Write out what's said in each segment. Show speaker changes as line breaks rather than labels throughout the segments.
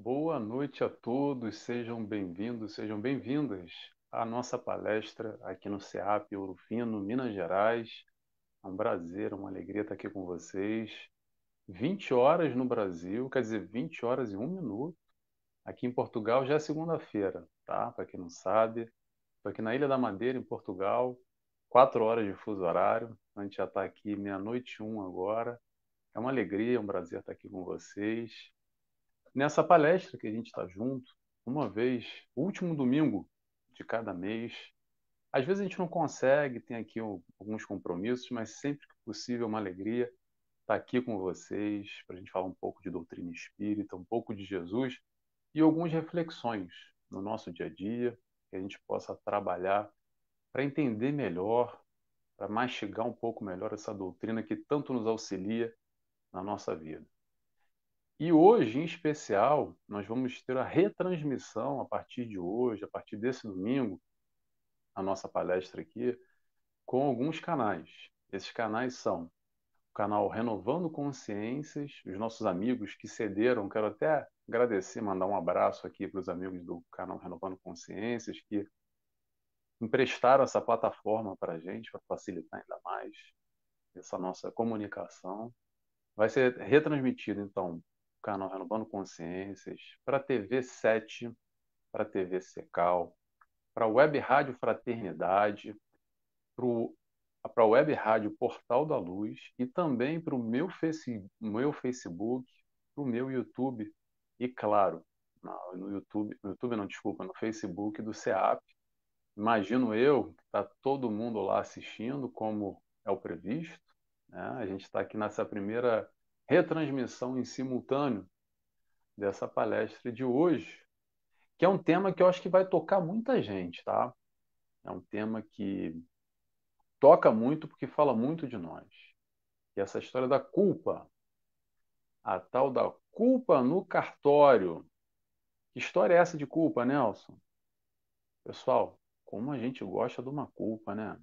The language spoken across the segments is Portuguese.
Boa noite a todos, sejam bem-vindos, sejam bem-vindas à nossa palestra aqui no CEAP Ouro Fino, Minas Gerais. É um prazer, uma alegria estar aqui com vocês. 20 horas no Brasil, quer dizer, 20 horas e 1 minuto. Aqui em Portugal já é segunda-feira, tá? Para quem não sabe, estou aqui na Ilha da Madeira, em Portugal, 4 horas de fuso horário. A gente já está aqui meia-noite e 1 agora. É uma alegria, é um prazer estar aqui com vocês. Nessa palestra que a gente está junto, uma vez, o último domingo de cada mês. Às vezes a gente não consegue, tem aqui alguns compromissos, mas sempre que possível é uma alegria estar aqui com vocês para a gente falar um pouco de doutrina espírita, um pouco de Jesus e algumas reflexões no nosso dia a dia, que a gente possa trabalhar para entender melhor, para mastigar um pouco melhor essa doutrina que tanto nos auxilia na nossa vida. E hoje, em especial, nós vamos ter a retransmissão a partir de hoje, a partir desse domingo, a nossa palestra aqui, com alguns canais. Esses canais são o canal Renovando Consciências, os nossos amigos que cederam, quero até agradecer, mandar um abraço aqui para os amigos do canal Renovando Consciências, que emprestaram essa plataforma para a gente, para facilitar ainda mais essa nossa comunicação. Vai ser retransmitido, então, o canal Renovando Consciências, para a TV 7, para a TV Secal, para a Web Rádio Fraternidade, para a Web Rádio Portal da Luz e também para o meu Facebook, para o meu YouTube e, claro, no YouTube não, desculpa, no Facebook do CEAP. Imagino eu que está todo mundo lá assistindo, como é o previsto, né? A gente está aqui nessa primeira retransmissão em simultâneo dessa palestra de hoje, que é um tema que eu acho que vai tocar muita gente, tá? É um tema que toca muito porque fala muito de nós. E essa história da culpa, a tal da culpa no cartório. Que história é essa de culpa, Nelson? Pessoal, como a gente gosta de uma culpa, né?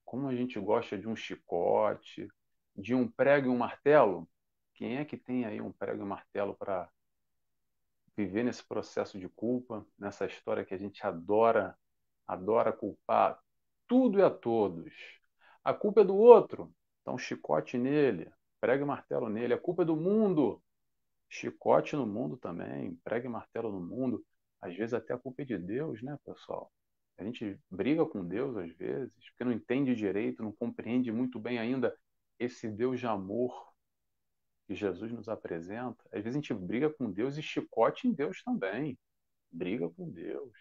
Como a gente gosta de um chicote, de um prego e um martelo. Quem é que tem aí um prego e um martelo para viver nesse processo de culpa, nessa história que a gente adora culpar tudo e a todos? A culpa é do outro, então chicote nele, prego e martelo nele. A culpa é do mundo, chicote no mundo também, prego e martelo no mundo. Às vezes até a culpa é de Deus, né, pessoal? A gente briga com Deus às vezes, porque não entende direito, não compreende muito bem ainda esse Deus de amor que Jesus nos apresenta. Às vezes a gente briga com Deus e chicote em Deus também. Briga com Deus.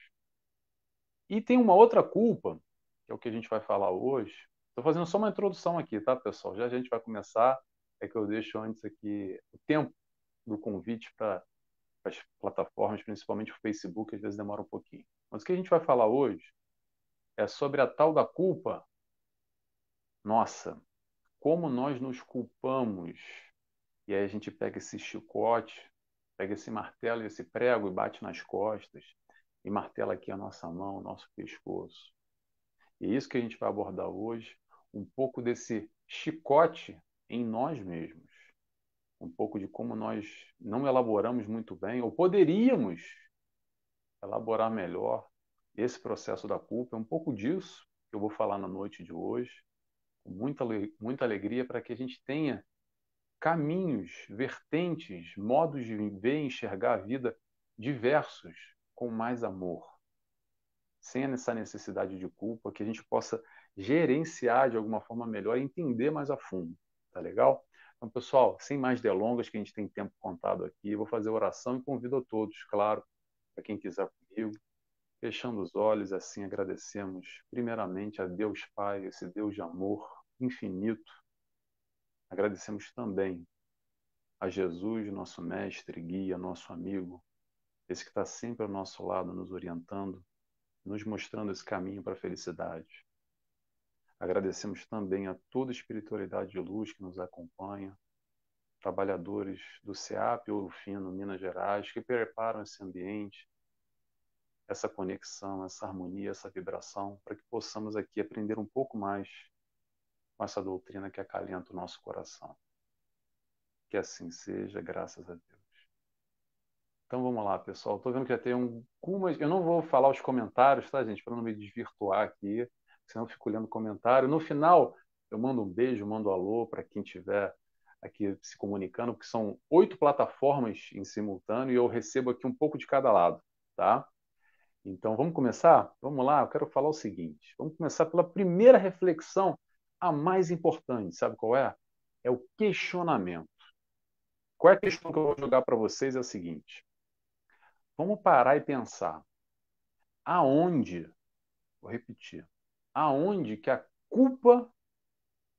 E tem uma outra culpa, que é o que a gente vai falar hoje. Estou fazendo só uma introdução aqui, tá, pessoal? Já a gente vai começar. É que eu deixo antes aqui o tempo do convite para as plataformas, principalmente o Facebook, às vezes demora um pouquinho. Mas o que a gente vai falar hoje é sobre a tal da culpa. Nossa, como nós nos culpamos. E aí a gente pega esse chicote, pega esse martelo e esse prego e bate nas costas, e martela aqui a nossa mão, o nosso pescoço. E é isso que a gente vai abordar hoje, um pouco desse chicote em nós mesmos, um pouco de como nós não elaboramos muito bem, ou poderíamos elaborar melhor esse processo da culpa. É um pouco disso que eu vou falar na noite de hoje, com muita alegria, para que a gente tenha caminhos, vertentes, modos de viver e enxergar a vida diversos, com mais amor, sem essa necessidade de culpa, que a gente possa gerenciar de alguma forma melhor e entender mais a fundo. Tá legal? Então, pessoal, sem mais delongas, que a gente tem tempo contado aqui, eu vou fazer oração e convido a todos, claro, para quem quiser comigo, fechando os olhos, assim agradecemos primeiramente a Deus Pai, esse Deus de amor infinito. Agradecemos também a Jesus, nosso mestre, guia, nosso amigo, esse que está sempre ao nosso lado, nos orientando, nos mostrando esse caminho para a felicidade. Agradecemos também a toda a espiritualidade de luz que nos acompanha, trabalhadores do CEAP Ouro Fino, Minas Gerais, que preparam esse ambiente, essa conexão, essa harmonia, essa vibração, para que possamos aqui aprender um pouco mais com essa doutrina que acalenta o nosso coração. Que assim seja, graças a Deus. Então vamos lá, pessoal. Estou vendo que já tem algumas. Eu não vou falar os comentários, tá, gente? Para não me desvirtuar aqui, senão eu fico lendo comentário. No final, eu mando um beijo, mando um alô para quem estiver aqui se comunicando, porque são 8 plataformas em simultâneo e eu recebo aqui um pouco de cada lado, tá? Então vamos começar? Vamos lá, eu quero falar o seguinte. Vamos começar pela primeira reflexão, a mais importante, sabe qual é? É o questionamento. Qual é a questão que eu vou jogar para vocês? É o seguinte. Vamos parar e pensar. Aonde, vou repetir, aonde que a culpa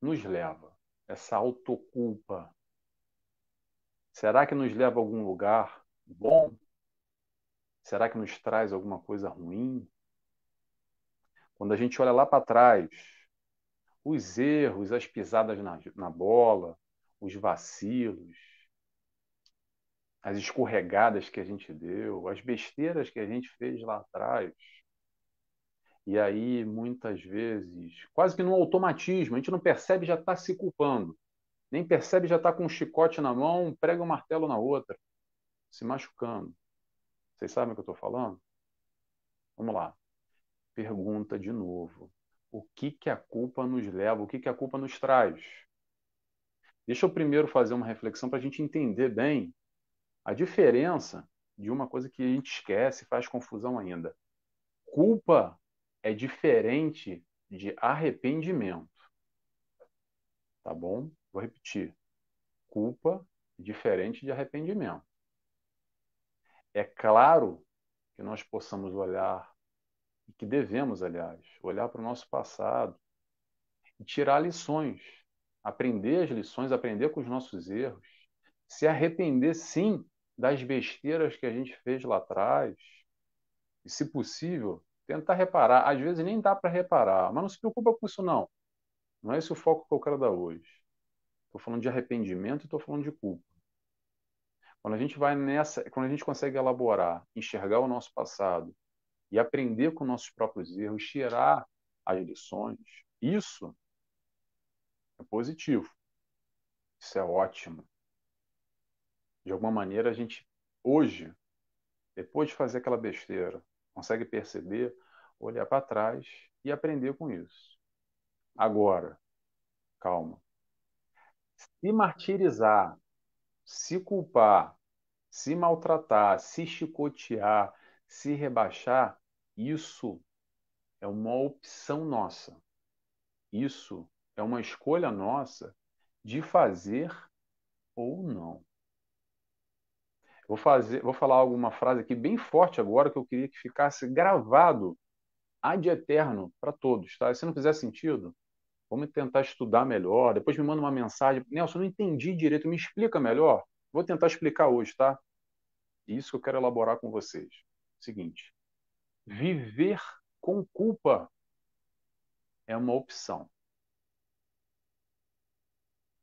nos leva? Essa autoculpa. Será que nos leva a algum lugar bom? Será que nos traz alguma coisa ruim? Quando a gente olha lá para trás, os erros, as pisadas na bola, os vacilos, as escorregadas que a gente deu, as besteiras que a gente fez lá atrás. E aí, muitas vezes, quase que no automatismo, a gente não percebe, já está se culpando. Nem percebe, já está com um chicote na mão, um prega um martelo na outra, se machucando. Vocês sabem o que eu estou falando? Vamos lá. Pergunta de novo. O que que a culpa nos leva? O que que a culpa nos traz? Deixa eu primeiro fazer uma reflexão para a gente entender bem a diferença de uma coisa que a gente esquece e faz confusão ainda. Culpa é diferente de arrependimento, tá bom? Vou repetir. Culpa é diferente de arrependimento. É claro que nós possamos olhar, e que devemos, aliás, olhar para o nosso passado e tirar lições, aprender as lições, aprender com os nossos erros, se arrepender, sim, das besteiras que a gente fez lá atrás, e, se possível, tentar reparar. Às vezes nem dá para reparar, mas não se preocupa com isso, não. Não é esse o foco que eu quero dar hoje. Estou falando de arrependimento e estou falando de culpa. Quando a gente vai nessa, quando a gente consegue elaborar, enxergar o nosso passado e aprender com nossos próprios erros, tirar as lições, isso é positivo. Isso é ótimo. De alguma maneira, a gente, hoje, depois de fazer aquela besteira, consegue perceber, olhar para trás e aprender com isso. Agora, calma. Se martirizar, se culpar, se maltratar, se chicotear, se rebaixar, isso é uma opção nossa. Isso é uma escolha nossa de fazer ou não. Vou falar alguma frase aqui bem forte agora que eu queria que ficasse gravado ad eterno para todos, tá? Se não fizer sentido, vamos tentar estudar melhor. Depois me manda uma mensagem. Nelson, não entendi direito, me explica melhor. Vou tentar explicar hoje, tá? Isso que eu quero elaborar com vocês. Seguinte, viver com culpa é uma opção.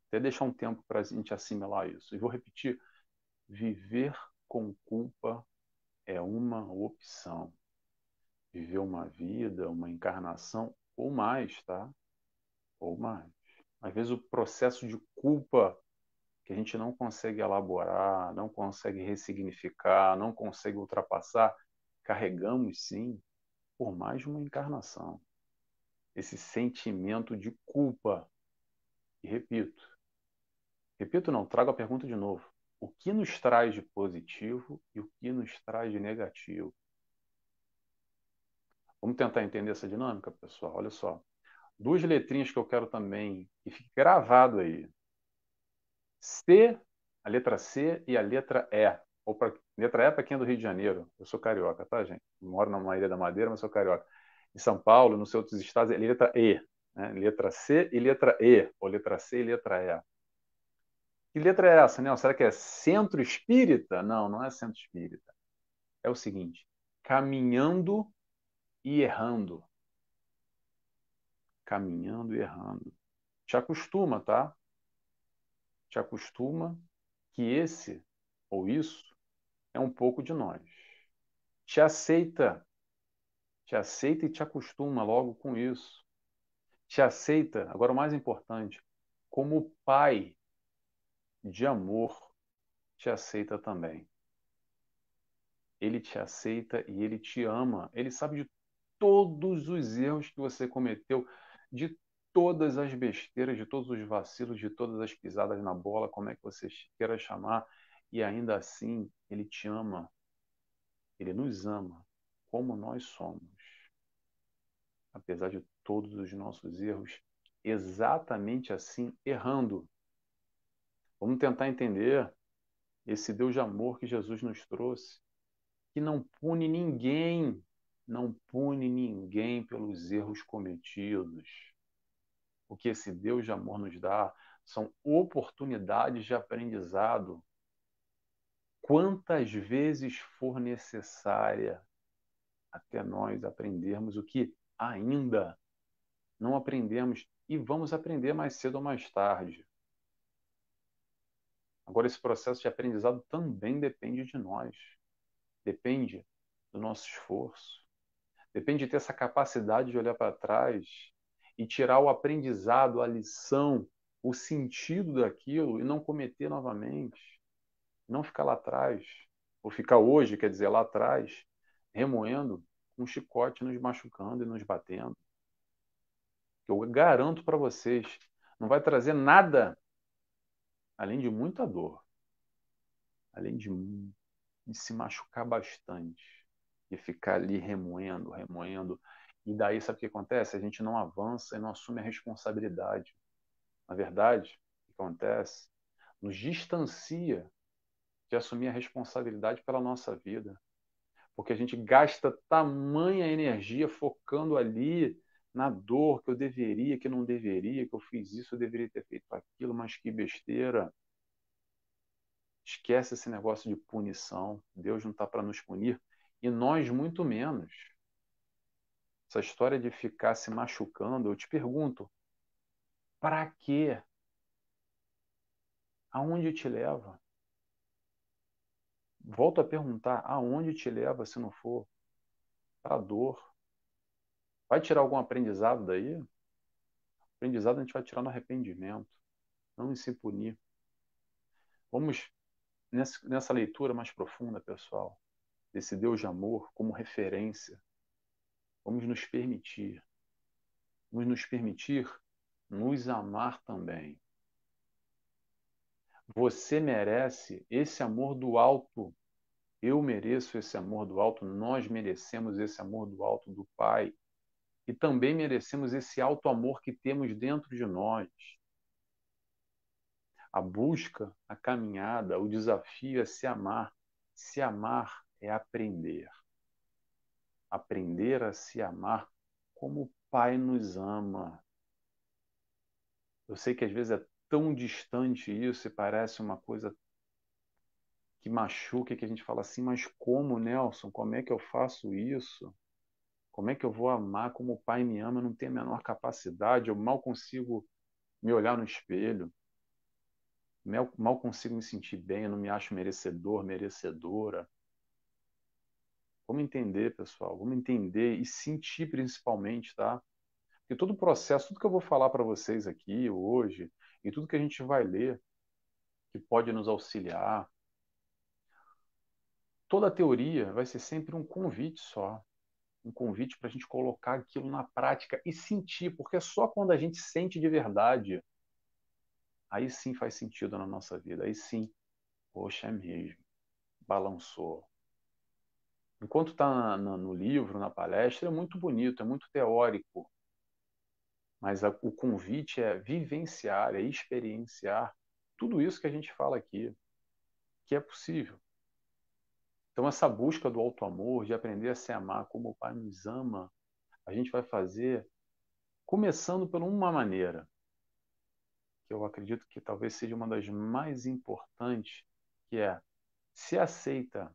Até deixar um tempo para a gente assimilar isso. E vou repetir, viver com culpa é uma opção. Viver uma vida, uma encarnação, ou mais, tá? Ou mais. Às vezes o processo de culpa que a gente não consegue elaborar, não consegue ressignificar, não consegue ultrapassar, carregamos sim por mais de uma encarnação. Esse sentimento de culpa. E repito não, trago a pergunta de novo. O que nos traz de positivo e o que nos traz de negativo? Vamos tentar entender essa dinâmica, pessoal? Olha só. Duas letrinhas que eu quero também que fique gravado aí. C, a letra C e a letra E. Letra E para quem é do Rio de Janeiro. Eu sou carioca, tá, gente? Moro na Ilha da Madeira, mas sou carioca. Em São Paulo, nos outros estados, é letra E. Né? Letra C e letra E. Ou letra C e letra E. Que letra é essa, né? Será que é centro espírita? Não, não é centro espírita. É o seguinte: caminhando e errando. Caminhando e errando. Te acostuma, tá? Te acostuma que esse ou isso é um pouco de nós. Te aceita e te acostuma logo com isso. Te aceita, agora o mais importante, como pai de amor, te aceita também. Ele te aceita e ele te ama. Ele sabe de todos os erros que você cometeu, de todas as besteiras, de todos os vacilos, de todas as pisadas na bola, como é que você queira chamar, e ainda assim ele te ama. Ele nos ama como nós somos, apesar de todos os nossos erros, exatamente assim, errando. Vamos tentar entender esse Deus de amor que Jesus nos trouxe, que não pune ninguém, não pune ninguém pelos erros cometidos. O que esse Deus de amor nos dá são oportunidades de aprendizado, quantas vezes for necessária, até nós aprendermos o que ainda não aprendemos e vamos aprender mais cedo ou mais tarde. Agora, esse processo de aprendizado também depende de nós, depende do nosso esforço, depende de ter essa capacidade de olhar para trás e tirar o aprendizado, a lição, o sentido daquilo e não cometer novamente, não ficar lá atrás, ou ficar hoje, quer dizer, lá atrás, remoendo um chicote nos machucando e nos batendo. Que eu garanto para vocês, não vai trazer nada além de muita dor, além de se machucar bastante, e ficar ali remoendo, remoendo. E daí, sabe o que acontece? A gente não avança e não assume a responsabilidade. Na verdade, o que acontece? Nos distancia de assumir a responsabilidade pela nossa vida. Porque a gente gasta tamanha energia focando ali na dor que eu deveria, que não deveria, que eu fiz isso, eu deveria ter feito aquilo, mas que besteira. Esquece esse negócio de punição. Deus não está para nos punir e nós muito menos. Essa história de ficar se machucando, eu te pergunto, para quê? Aonde te leva? Volto a perguntar, aonde te leva se não for para a dor? Vai tirar algum aprendizado daí? Aprendizado a gente vai tirar no arrependimento, não em se punir. Vamos nessa leitura mais profunda, pessoal, desse Deus de amor como referência. Vamos nos permitir nos amar também. Você merece esse amor do alto. Eu mereço esse amor do alto. Nós merecemos esse amor do alto do Pai. E também merecemos esse alto amor que temos dentro de nós. A busca, a caminhada, o desafio é se amar. Se amar é aprender. Aprender a se amar como o Pai nos ama. Eu sei que às vezes é tão distante isso e parece uma coisa que machuca, que a gente fala assim, mas como, Nelson? Como é que eu faço isso? Como é que eu vou amar como o pai me ama? Eu não tenho a menor capacidade, eu mal consigo me olhar no espelho, mal consigo me sentir bem, eu não me acho merecedor, merecedora. Vamos entender, pessoal, vamos entender e sentir principalmente, tá? Porque todo o processo, tudo que eu vou falar para vocês aqui hoje, e tudo que a gente vai ler, que pode nos auxiliar, toda a teoria vai ser sempre um convite só. Um convite para a gente colocar aquilo na prática e sentir, porque é só quando a gente sente de verdade, aí sim faz sentido na nossa vida, aí sim, poxa, é mesmo, balançou. Enquanto está no livro, na palestra, é muito bonito, é muito teórico, mas o convite é vivenciar, é experienciar tudo isso que a gente fala aqui, que é possível. Então, essa busca do auto-amor, de aprender a se amar como o Pai nos ama, a gente vai fazer começando por uma maneira, que eu acredito que talvez seja uma das mais importantes, que é se aceita,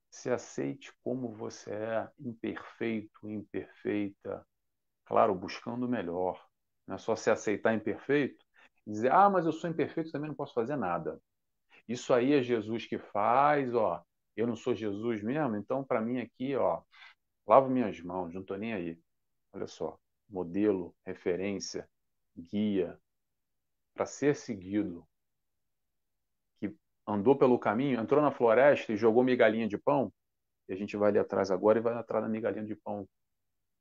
se aceite como você é, imperfeito, imperfeita, claro, buscando o melhor. Não é só se aceitar imperfeito e dizer, ah, mas eu sou imperfeito, também não posso fazer nada. Isso aí é Jesus que faz, ó. Eu não sou Jesus mesmo, então para mim aqui, ó, lavo minhas mãos, não estou nem aí. Olha só, modelo, referência, guia para ser seguido, que andou pelo caminho, entrou na floresta e jogou migalhinha de pão, e a gente vai ali atrás agora e vai atrás da migalhinha de pão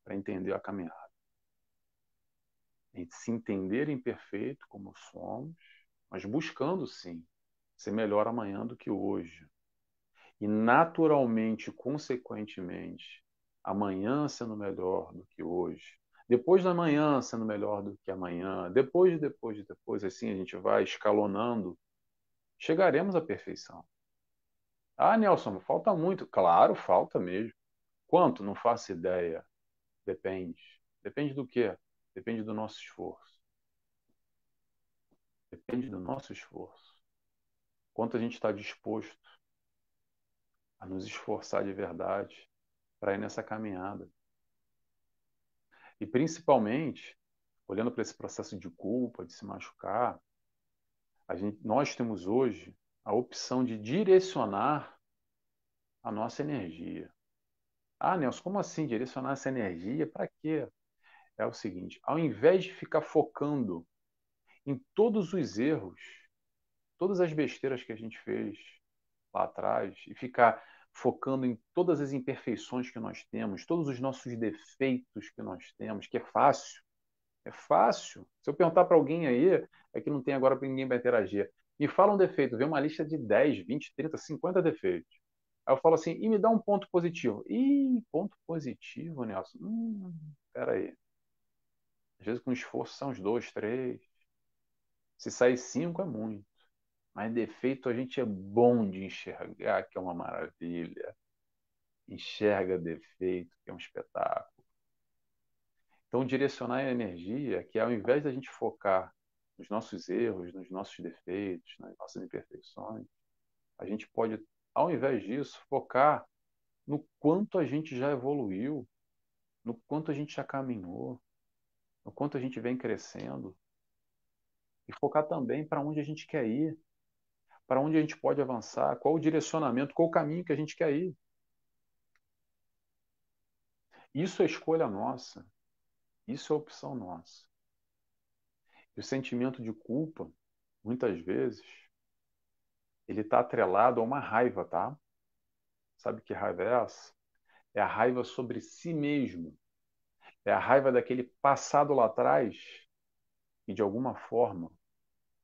para entender a caminhada. A gente se entender imperfeito como somos, mas buscando sim ser melhor amanhã do que hoje. E naturalmente, consequentemente, amanhã sendo melhor do que hoje, depois da manhã sendo melhor do que amanhã, depois, assim a gente vai escalonando, chegaremos à perfeição. Ah, Nelson, falta muito. Claro, falta mesmo. Quanto? Não faço ideia. Depende. Depende do quê? Depende do nosso esforço. Depende do nosso esforço. Quanto a gente está disposto a nos esforçar de verdade para ir nessa caminhada. E principalmente, olhando para esse processo de culpa, de se machucar, nós temos hoje a opção de direcionar a nossa energia. Ah, Nelson, como assim direcionar essa energia? Para quê? É o seguinte, ao invés de ficar focando em todos os erros, todas as besteiras que a gente fez lá atrás, e ficar focando em todas as imperfeições que nós temos, todos os nossos defeitos que nós temos, que é fácil. É fácil. Se eu perguntar para alguém aí, é que não tem agora para ninguém para interagir. Me fala um defeito, vê uma lista de 10, 20, 30, 50 defeitos. Aí eu falo assim, e me dá um ponto positivo. Ih, ponto positivo, Nelson. Peraí. Às vezes com esforço são uns 2, 3. Se sair 5 é muito. Mas defeito a gente é bom de enxergar, que é uma maravilha. Enxerga defeito, que é um espetáculo. Então, direcionar a energia, que ao invés da gente focar nos nossos erros, nos nossos defeitos, nas nossas imperfeições, a gente pode, ao invés disso, focar no quanto a gente já evoluiu, no quanto a gente já caminhou, no quanto a gente vem crescendo, e focar também para onde a gente quer ir, para onde a gente pode avançar, qual o direcionamento, qual o caminho que a gente quer ir. Isso é escolha nossa, isso é opção nossa. E o sentimento de culpa, muitas vezes, ele está atrelado a uma raiva, tá? Sabe que raiva é essa? É a raiva sobre si mesmo. É a raiva daquele passado lá atrás e, de alguma forma,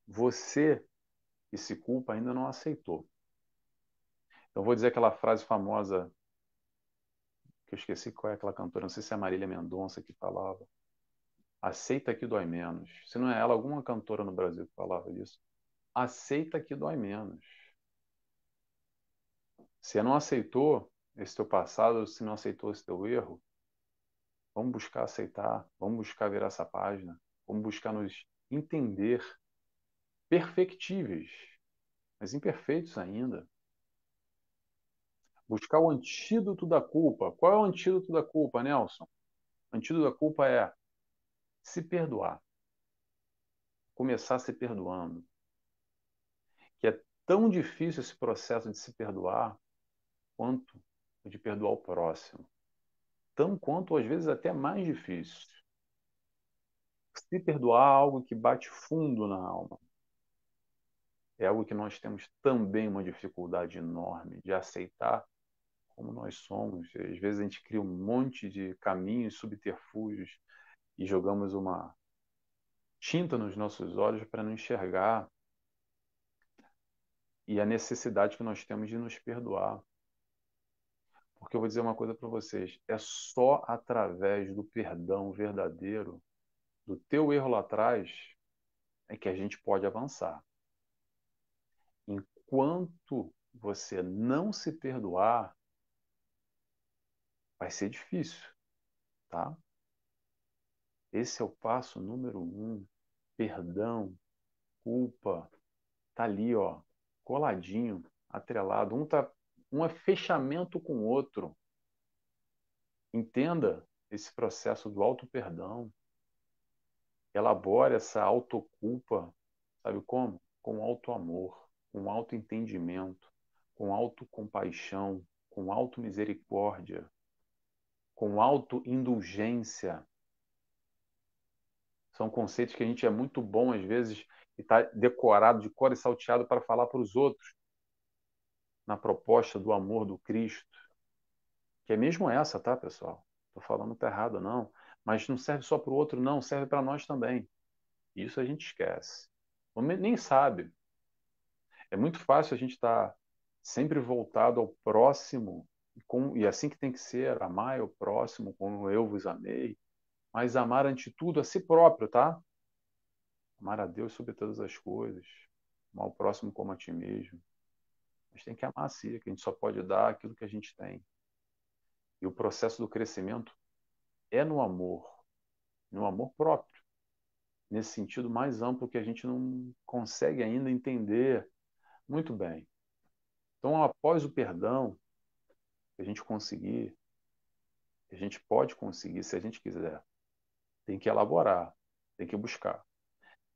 você que se culpa ainda não aceitou. Então, vou dizer aquela frase famosa, que eu esqueci qual é aquela cantora, não sei se é a Marília Mendonça que falava. Aceita que dói menos. Se não é ela, alguma cantora no Brasil que falava isso. Aceita que dói menos. Se não aceitou esse teu passado, se não aceitou esse teu erro, vamos buscar aceitar, vamos buscar ver essa página, vamos buscar nos entender perfectíveis, mas imperfeitos ainda. Buscar o antídoto da culpa. Qual é o antídoto da culpa, Nelson? O antídoto da culpa é se perdoar. Começar se perdoando. Que é tão difícil esse processo de se perdoar quanto o de perdoar o próximo. Tão quanto, às vezes, até mais difícil. Se perdoar é algo que bate fundo na alma. É algo que nós temos também uma dificuldade enorme de aceitar como nós somos. Às vezes a gente cria um monte de caminhos, subterfúgios e jogamos uma tinta nos nossos olhos para não enxergar e a necessidade que nós temos de nos perdoar. Porque eu vou dizer uma coisa para vocês, é só através do perdão verdadeiro do teu erro lá atrás é que a gente pode avançar. Enquanto você não se perdoar, vai ser difícil, tá? Esse é o passo número 1. Perdão, culpa, tá ali, ó, coladinho, atrelado. Um é fechamento com o outro. Entenda esse processo do auto-perdão. Elabore essa autoculpa, sabe como? Com auto-amor, com auto-entendimento, com auto-compaixão, com auto-misericórdia, com auto-indulgência. São conceitos que a gente é muito bom, às vezes, e está decorado de cor e salteado para falar para os outros. na proposta do amor do Cristo, que é mesmo essa, tá, pessoal? Estou falando tá errado, não. Mas não serve só para o outro, não, serve para nós também. Isso a gente esquece. Ou nem sabe. É muito fácil a gente estar sempre voltado ao próximo, e assim que tem que ser, amar o próximo como eu vos amei, mas amar ante tudo a si próprio, tá? Amar a Deus sobre todas as coisas, amar o próximo como a ti mesmo. A gente tem que amar a si, que a gente só pode dar aquilo que a gente tem. E o processo do crescimento é no amor próprio, nesse sentido mais amplo que a gente não consegue ainda entender muito bem. Então, após o perdão, que a gente conseguir, que a gente pode conseguir se a gente quiser, tem que elaborar, tem que buscar.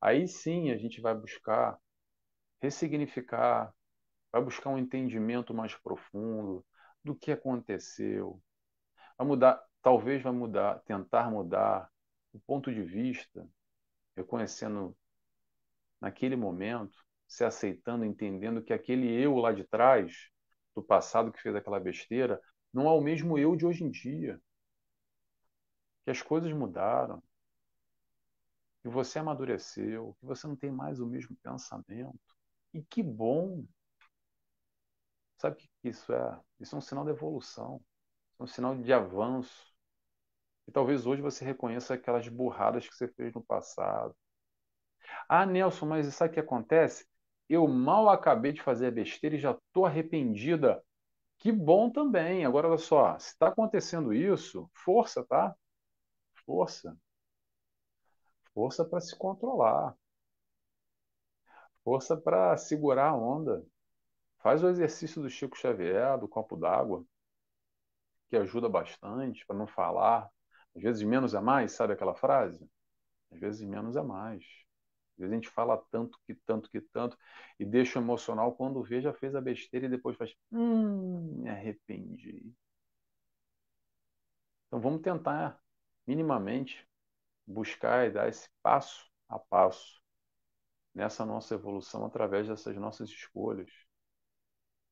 Aí sim a gente vai buscar ressignificar, vai buscar um entendimento mais profundo do que aconteceu, vai mudar, talvez vai mudar, tentar mudar o ponto de vista, reconhecendo naquele momento, se aceitando, entendendo que aquele eu lá de trás, do passado que fez aquela besteira, não é o mesmo eu de hoje em dia, que as coisas mudaram, que você amadureceu, que você não tem mais o mesmo pensamento. E que bom! Sabe o que isso é? Isso é um sinal de evolução, é um sinal de avanço. E talvez hoje você reconheça aquelas burradas que você fez no passado. Ah, Nelson, mas sabe o que acontece? Eu mal acabei de fazer a besteira e já estou arrependida. Que bom também. Agora, olha só, se está acontecendo isso, força, tá? Força. Força para se controlar. Força para segurar a onda. Faz o exercício do Chico Xavier, do copo d'água, que ajuda bastante para não falar. Às vezes menos é mais, sabe aquela frase? Às vezes menos é mais. Às vezes a gente fala tanto que tanto que tanto e deixa o emocional quando vê já fez a besteira e depois faz, me arrependi. Então vamos tentar minimamente buscar e dar esse passo a passo nessa nossa evolução através dessas nossas escolhas.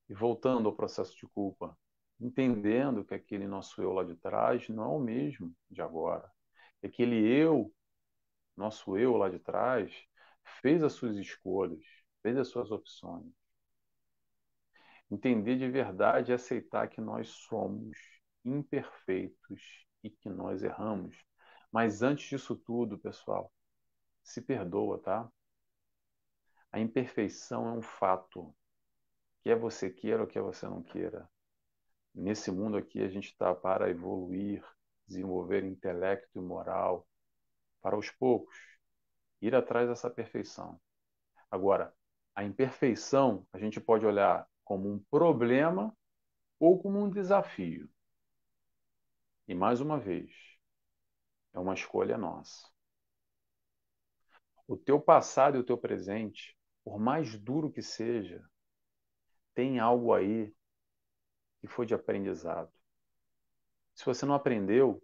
E voltando ao processo de culpa, entendendo que aquele nosso eu lá de trás não é o mesmo de agora. Que aquele eu, nosso eu lá de trás, fez as suas escolhas, fez as suas opções. Entender de verdade e aceitar que nós somos imperfeitos e que nós erramos. Mas antes disso tudo, pessoal, se perdoa, tá? A imperfeição é um fato, quer você queira ou quer você não queira. Nesse mundo aqui a gente está para evoluir, desenvolver intelecto e moral, para aos poucos ir atrás dessa perfeição. Agora, a imperfeição a gente pode olhar como um problema ou como um desafio. E mais uma vez, é uma escolha nossa. O teu passado e o teu presente, por mais duro que seja, tem algo aí que foi de aprendizado. Se você não aprendeu,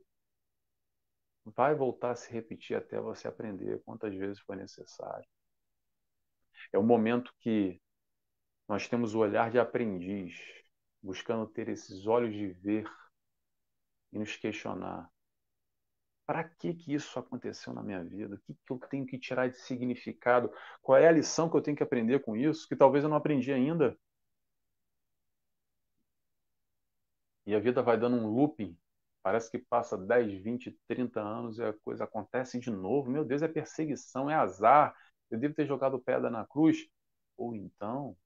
vai voltar a se repetir até você aprender quantas vezes for necessário. É o momento que nós temos o olhar de aprendiz, buscando ter esses olhos de ver e nos questionar. Para que isso aconteceu na minha vida? O que eu tenho que tirar de significado? Qual é a lição que eu tenho que aprender com isso? Que talvez eu não aprendi ainda. E a vida vai dando um looping. Parece que passa 10, 20, 30 anos e a coisa acontece de novo. Meu Deus, é perseguição, é azar. Eu devo ter jogado pedra na cruz. Ou então,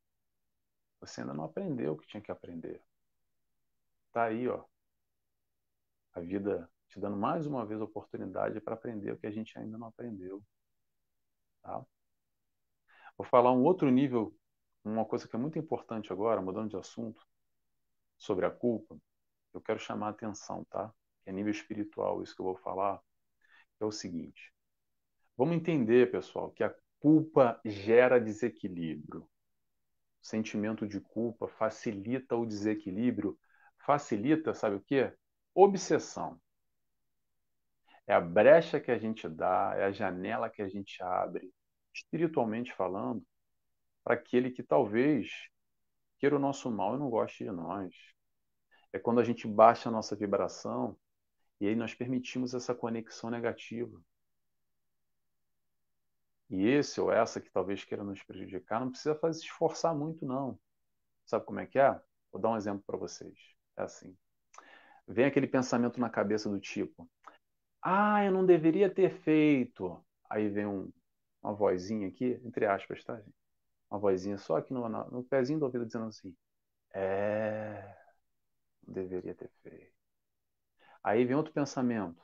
você ainda não aprendeu o que tinha que aprender. Tá aí, ó. A vida te dando mais uma vez a oportunidade para aprender o que a gente ainda não aprendeu. Tá? Vou falar um outro nível, uma coisa que é muito importante agora, mudando de assunto, sobre a culpa. Eu quero chamar a atenção, tá? Que é nível espiritual isso que eu vou falar. É o seguinte. Vamos entender, pessoal, que a culpa gera desequilíbrio. O sentimento de culpa facilita o desequilíbrio. Facilita, sabe o quê? Obsessão. É a brecha que a gente dá, é a janela que a gente abre, espiritualmente falando, para aquele que talvez queira o nosso mal e não goste de nós. É quando a gente baixa a nossa vibração e aí nós permitimos essa conexão negativa. E esse ou essa que talvez queira nos prejudicar, não precisa fazer se esforçar muito, não. Sabe como é que é? Vou dar um exemplo para vocês. É assim. Vem aquele pensamento na cabeça do tipo, ah, eu não deveria ter feito. Aí vem uma vozinha aqui, entre aspas, tá, gente? Uma vozinha só aqui no pezinho do ouvido dizendo assim, não deveria ter feito. Aí vem outro pensamento,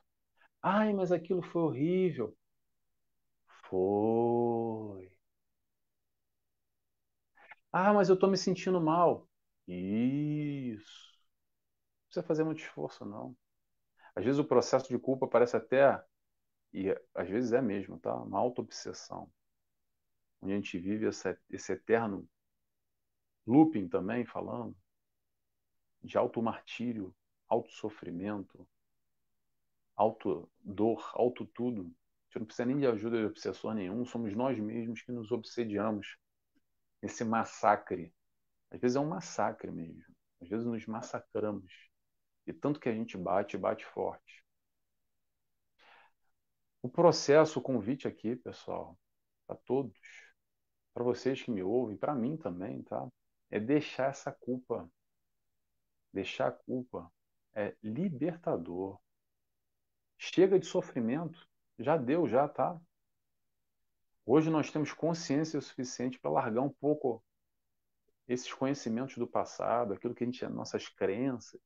ai, mas aquilo foi horrível. Foi. Ah, mas eu estou me sentindo mal. Isso. Não precisa fazer muito esforço, não. Às vezes o processo de culpa parece até, e às vezes é mesmo, tá? Uma auto-obsessão. Onde a gente vive esse eterno looping também, falando de auto-martírio, auto-sofrimento, auto-dor, auto-tudo. A gente não precisa nem de ajuda de obsessor nenhum, somos nós mesmos que nos obsediamos nesse massacre. Às vezes é um massacre mesmo. Às vezes nos massacramos. E tanto que a gente bate, bate forte. O processo, o convite aqui, pessoal, para todos, para vocês que me ouvem, para mim também, tá? É deixar essa culpa. Deixar a culpa é libertador. Chega de sofrimento. Já deu, já, tá? Hoje nós temos consciência suficiente para largar um pouco esses conhecimentos do passado, aquilo que a gente, nossas crenças,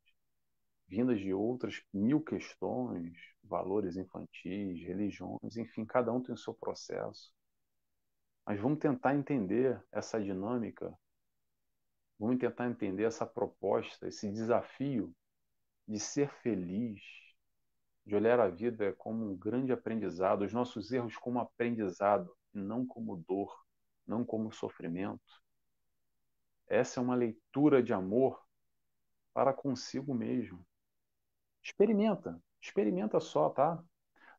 vindas de outras mil questões, valores infantis, religiões, enfim, cada um tem o seu processo. Mas vamos tentar entender essa dinâmica, vamos tentar entender essa proposta, esse desafio de ser feliz, de olhar a vida como um grande aprendizado, os nossos erros como aprendizado, e não como dor, não como sofrimento. Essa é uma leitura de amor para consigo mesmo. Experimenta, experimenta só, tá?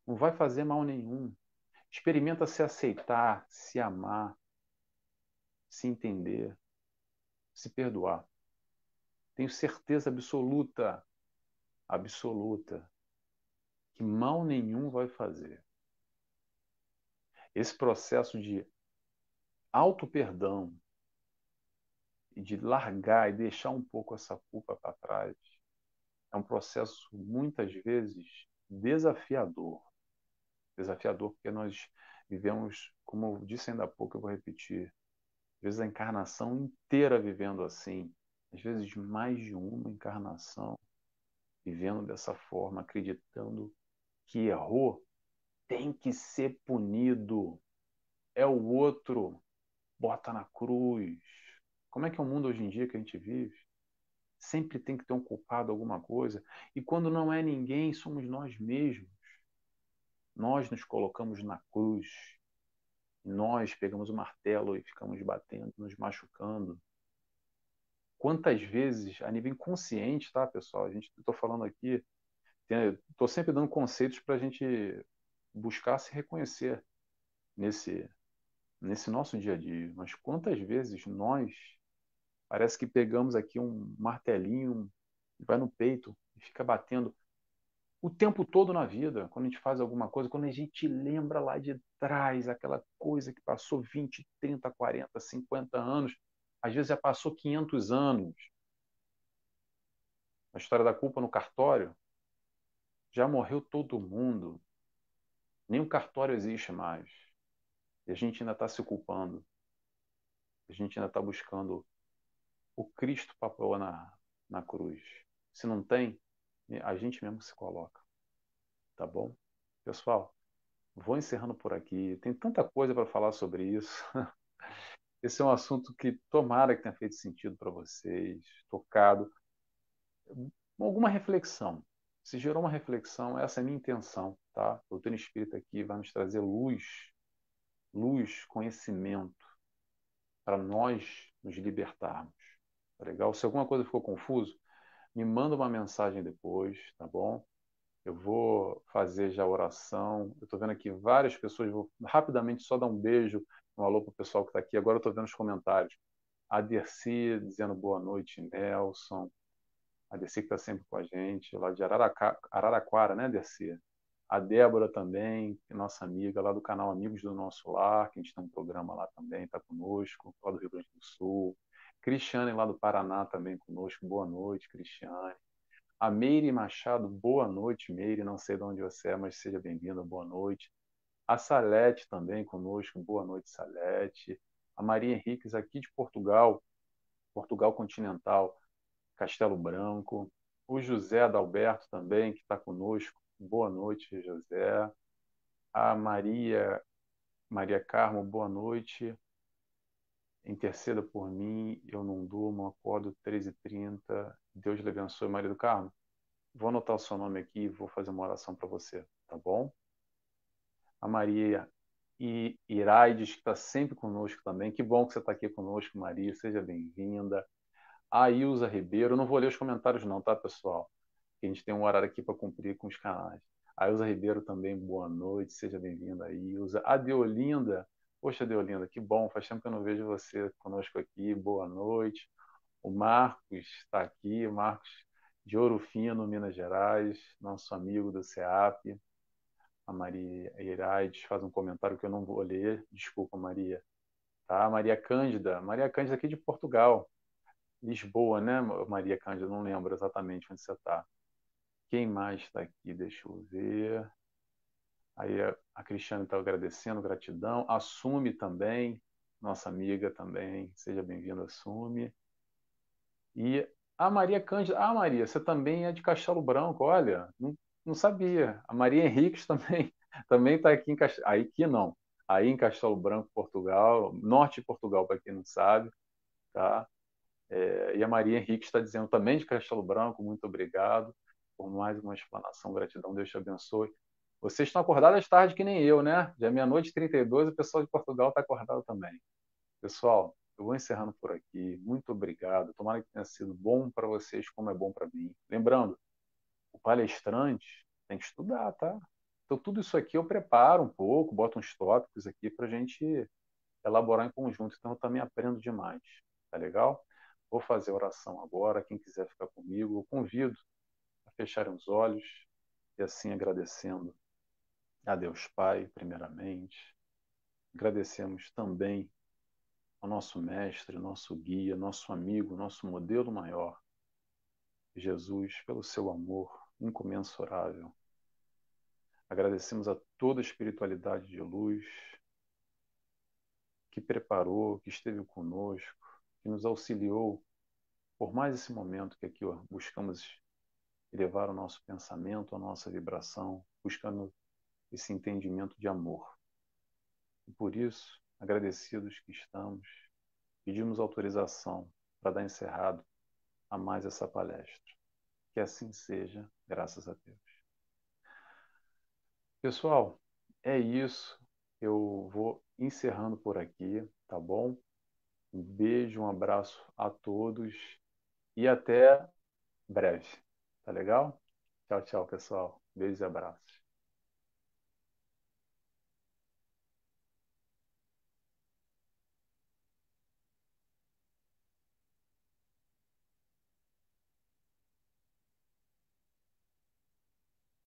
Não vai fazer mal nenhum. Experimenta se aceitar, se amar, se entender, se perdoar. Tenho certeza absoluta, absoluta, que mal nenhum vai fazer. Esse processo de auto-perdão e de largar e deixar um pouco essa culpa para trás é um processo, muitas vezes, desafiador. Desafiador porque nós vivemos, como eu disse ainda há pouco, eu vou repetir, às vezes a encarnação inteira vivendo assim, às vezes mais de uma encarnação vivendo dessa forma, acreditando que errou, tem que ser punido. É o outro, bota na cruz. Como é que é o mundo hoje em dia que a gente vive? Sempre tem que ter um culpado, alguma coisa. E quando não é ninguém, somos nós mesmos. Nós nos colocamos na cruz. Nós pegamos o martelo e ficamos batendo, nos machucando. Quantas vezes, a nível inconsciente, tá, pessoal? Estou falando aqui, estou sempre dando conceitos para a gente buscar se reconhecer nesse, nesse nosso dia a dia. Mas quantas vezes nós, parece que pegamos aqui um martelinho, vai no peito e fica batendo o tempo todo na vida, quando a gente faz alguma coisa, quando a gente lembra lá de trás, aquela coisa que passou 20, 30, 40, 50 anos, às vezes já passou 500 anos. A história da culpa no cartório, já morreu todo mundo. Nem o cartório existe mais. E a gente ainda está se culpando. A gente ainda está buscando o Cristo papel na cruz. Se não tem, a gente mesmo se coloca. Tá bom? Pessoal, vou encerrando por aqui. Tem tanta coisa para falar sobre isso. Esse é um assunto que tomara que tenha feito sentido para vocês, tocado. Alguma reflexão. Se gerou uma reflexão, essa é a minha intenção, tá? A doutrina espírita aqui vai nos trazer luz, luz, conhecimento, para nós nos libertarmos. Tá legal? Se alguma coisa ficou confuso, me manda uma mensagem depois, tá bom? Eu vou fazer já a oração. Eu estou vendo aqui várias pessoas. Vou rapidamente só dar um beijo, um alô para o pessoal que está aqui. Agora eu estou vendo os comentários. A Dercy dizendo boa noite, Nelson. A Dercy que está sempre com a gente, lá de Araraquara, né, Dercy? A Débora também, que é nossa amiga lá do canal Amigos do Nosso Lar, que a gente tem um programa lá também, está conosco, lá do Rio Grande do Sul. Cristiane lá do Paraná também conosco, boa noite, Cristiane. A Meire Machado, boa noite, Meire, não sei de onde você é, mas seja bem-vinda, boa noite. A Salete também conosco, boa noite, Salete. A Maria Henriques aqui de Portugal, Portugal continental, Castelo Branco. O José Adalberto também, que está conosco, boa noite, José. A Maria Carmo, boa noite. Interceda por mim, eu não durmo, acordo 13h30. Deus lhe abençoe, Maria do Carmo. Vou anotar o seu nome aqui e vou fazer uma oração para você, tá bom? A Maria Iraides, que está sempre conosco também. Que bom que você está aqui conosco, Maria. Seja bem-vinda. A Ilza Ribeiro. Eu não vou ler os comentários, não, tá, pessoal? Porque a gente tem um horário aqui para cumprir com os canais. A Ilza Ribeiro também, boa noite. Seja bem-vinda, Ilza. A Deolinda. Poxa, Deolinda, que bom. Faz tempo que eu não vejo você conosco aqui. Boa noite. O Marcos está aqui. O Marcos de Ouro Fino, Minas Gerais. Nosso amigo do CEAP. A Maria Iraides faz um comentário que eu não vou ler. Desculpa, Maria. Tá? Maria Cândida aqui de Portugal. Lisboa, né, Maria Cândida? Não lembro exatamente onde você está. Quem mais está aqui? Deixa eu ver. Aí a Cristiane está agradecendo, gratidão. Assume também, nossa amiga também. Seja bem-vinda, Assume. E a Maria Cândida. Ah, Maria, você também é de Castelo Branco, olha. Não sabia. A Maria Henriques também também está aqui em Castelo. Aí que não. Aí em Castelo Branco, Portugal, norte de Portugal, para quem não sabe, tá? E a Maria Henrique está dizendo também de Castelo Branco, muito obrigado por mais uma explanação, gratidão, Deus te abençoe. Vocês estão acordados tarde que nem eu, né? Já é meia-noite e 32, o pessoal de Portugal está acordado também. Pessoal, eu vou encerrando por aqui. Muito obrigado. Tomara que tenha sido bom para vocês, como é bom para mim. Lembrando, o palestrante tem que estudar, tá? Então, tudo isso aqui eu preparo um pouco, boto uns tópicos aqui para a gente elaborar em conjunto. Então, eu também aprendo demais. Tá legal? Vou fazer a oração agora. Quem quiser ficar comigo, eu convido a fecharem os olhos e assim agradecendo a Deus Pai, primeiramente. Agradecemos também ao nosso mestre, nosso guia, nosso amigo, nosso modelo maior, Jesus, pelo seu amor incomensurável. Agradecemos a toda a espiritualidade de luz que preparou, que esteve conosco, que nos auxiliou por mais esse momento que aqui buscamos elevar o nosso pensamento, a nossa vibração, buscando esse entendimento de amor. E por isso, agradecidos que estamos, pedimos autorização para dar encerrado a mais essa palestra. Que assim seja, graças a Deus. Pessoal, é isso. Eu vou encerrando por aqui, tá bom? Um beijo, um abraço a todos e até breve. Tá legal? Tchau, tchau, pessoal. Beijos e abraços.